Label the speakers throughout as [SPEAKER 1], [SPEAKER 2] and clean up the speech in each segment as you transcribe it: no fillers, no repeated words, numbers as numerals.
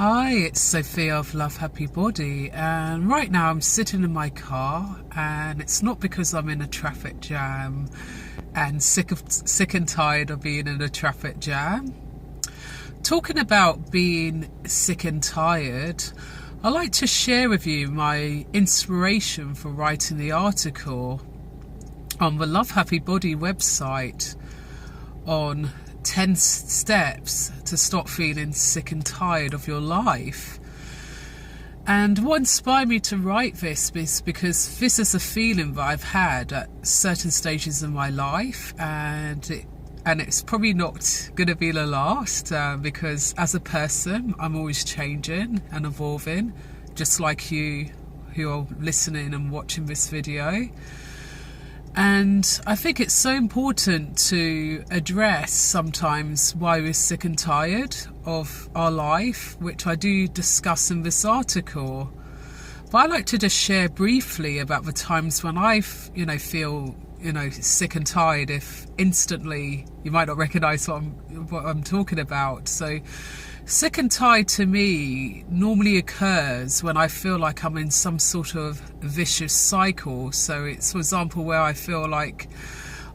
[SPEAKER 1] Hi, it's Sophia of Love Happy Body, and right now I'm sitting in my car, and it's not because I'm in a traffic jam and sick and tired of being in a traffic jam. Talking about being sick and tired, I'd like to share with you my inspiration for writing the article on the Love Happy Body website on 10 steps to stop feeling sick and tired of your life. And what inspired me to write this is because this is a feeling that I've had at certain stages in my life, and it's probably not going to be the last, because as a person I'm always changing and evolving, just like you who are listening and watching this video. And I think it's so important to address sometimes why we're sick and tired of our life, which I do discuss in this article. But I like to just share briefly about the times when I feel sick and tired, if instantly you might not recognise what I'm talking about. So sick and tired to me normally occurs when I feel like I'm in some sort of vicious cycle. So it's, for example, where I feel like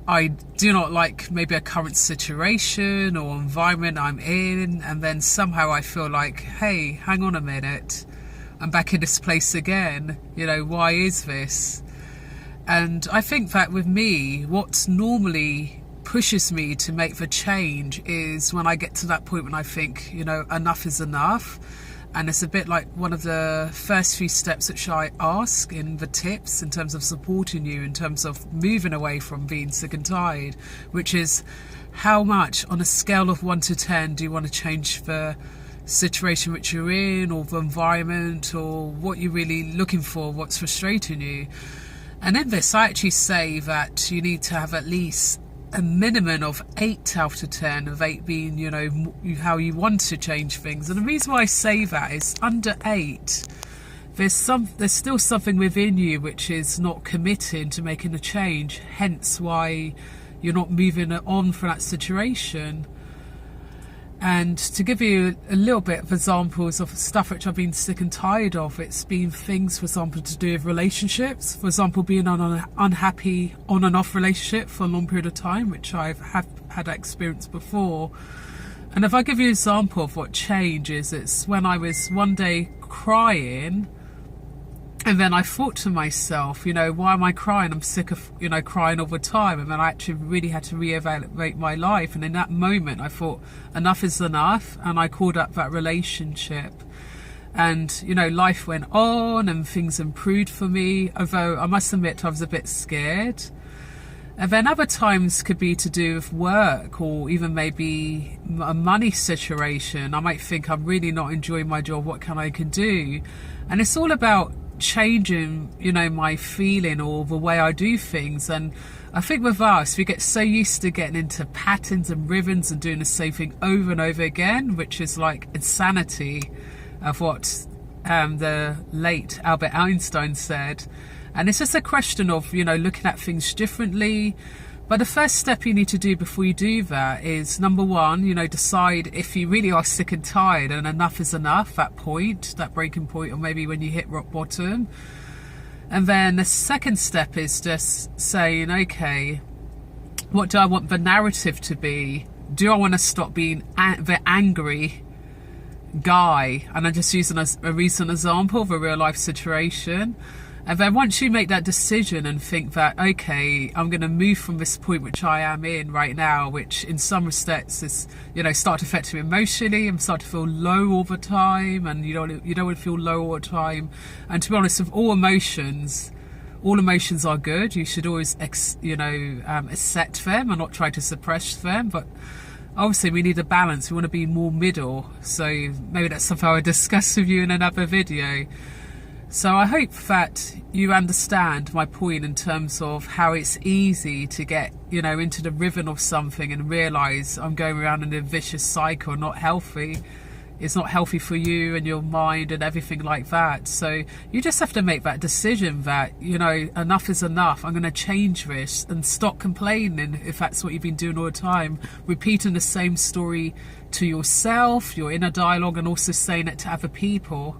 [SPEAKER 1] I do not like maybe a current situation or environment I'm in, and then somehow I feel like, hey, hang on a minute, I'm back in this place again. Why is this? And I think that with me, what's normally pushes me to make the change is when I get to that point when I think, enough is enough. And it's a bit like one of the first few steps which I ask in the tips in terms of supporting you, in terms of moving away from being sick and tired, which is how much on a scale of 1 to 10 do you want to change the situation which you're in, or the environment, or what you're really looking for, what's frustrating you. And in this, I actually say that you need to have at least a minimum of 8 out of 10, of 8 being, how you want to change things. And the reason why I say that is under 8, there's still something within you which is not committed to making a change, hence why you're not moving on from that situation. And to give you a little bit of examples of stuff which I've been sick and tired of, it's been things, for example, to do with relationships. For example, being on an unhappy on and off relationship for a long period of time, which I've had experience before. And if I give you an example of what change is, it's when I was one day crying, and then I thought to myself, why am I crying? I'm sick of, crying all the time. And then I actually really had to reevaluate my life. And in that moment, I thought, enough is enough. And I called up that relationship. And, life went on and things improved for me. Although I must admit, I was a bit scared. And then other times could be to do with work, or even maybe a money situation. I might think I'm really not enjoying my job. What can I do? And it's all about changing my feeling or the way I do things. And I think with us, we get so used to getting into patterns and rhythms and doing the same thing over and over again, which is like insanity of what the late Albert Einstein said. And it's just a question of looking at things differently. But the first step you need to do before you do that is, number one, decide if you really are sick and tired and enough is enough, that breaking point, or maybe when you hit rock bottom. And then the second step is just saying, okay, what do I want the narrative to be? Do I want to stop being the angry guy? And I'm just using a recent example of a real life situation. And then once you make that decision and think that, okay, I'm going to move from this point which I am in right now, which in some respects is, start to affect you emotionally and start to feel low all the time, and you don't want to feel low all the time. And to be honest, with all emotions are good. You should always, accept them and not try to suppress them. But obviously we need a balance. We want to be more middle. So maybe that's something I'll discuss with you in another video. So I hope that you understand my point in terms of how it's easy to get, into the rhythm of something and realise I'm going around in a vicious cycle, not healthy. is not healthy for you and your mind and everything like that. So you just have to make that decision that, you know, enough is enough. I'm going to change this and stop complaining if that's what you've been doing all the time, repeating the same story to yourself, your inner dialogue, and also saying it to other people,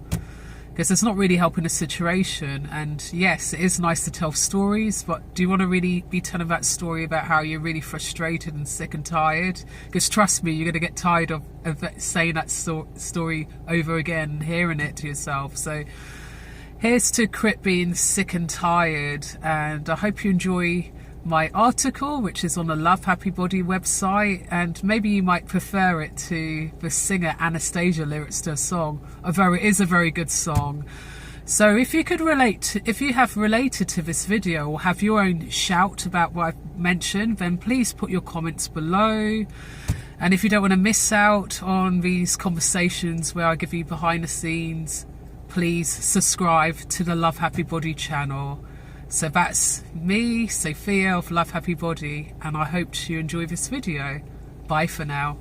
[SPEAKER 1] because it's not really helping the situation. And yes, it is nice to tell stories, but do you want to really be telling that story about how you're really frustrated and sick and tired? Because trust me, you're going to get tired of saying that story over again and hearing it to yourself. So here's to quit being sick and tired, and I hope you enjoy my article, which is on the Love Happy Body website, and maybe you might prefer it to the singer Anastasia lyrics to a song, although it is a very good song. So if you could relate, if you have related to this video or have your own shout about what I've mentioned, then please put your comments below. And if you don't want to miss out on these conversations where I give you behind the scenes, please subscribe to the Love Happy Body channel. So that's me, Sophia of Love Happy Body, and I hope you enjoy this video. Bye for now.